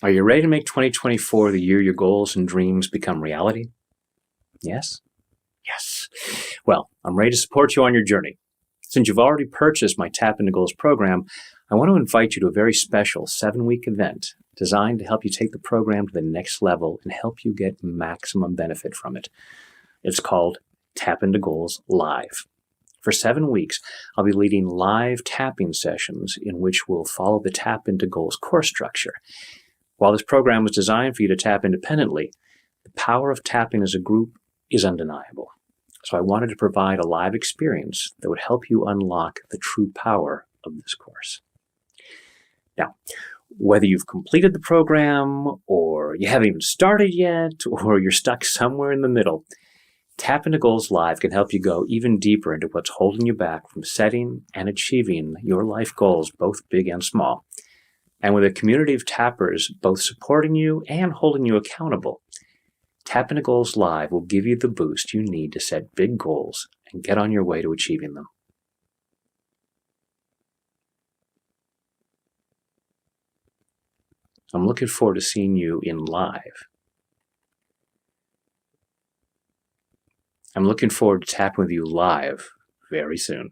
Are you ready to make 2024 the year your goals and dreams become reality? Yes? Yes. Well, I'm ready to support you on your journey. Since you've already purchased my Tap into Goals program, I want to invite you to a very special 7-week event designed to help you take the program to the next level and help you get maximum benefit from it. It's called Tap into Goals Live. For 7 weeks, I'll be leading live tapping sessions in which we'll follow the Tap into Goals course structure. While this program was designed for you to tap independently, the power of tapping as a group is undeniable. So I wanted to provide a live experience that would help you unlock the true power of this course. Now, whether you've completed the program, or you haven't even started yet, or you're stuck somewhere in the middle, Tap into Goals Live can help you go even deeper into what's holding you back from setting and achieving your life goals, both big and small. And with a community of tappers both supporting you and holding you accountable, Tap into Goals Live will give you the boost you need to set big goals and get on your way to achieving them. I'm looking forward to seeing you in live. I'm looking forward to tapping with you live very soon.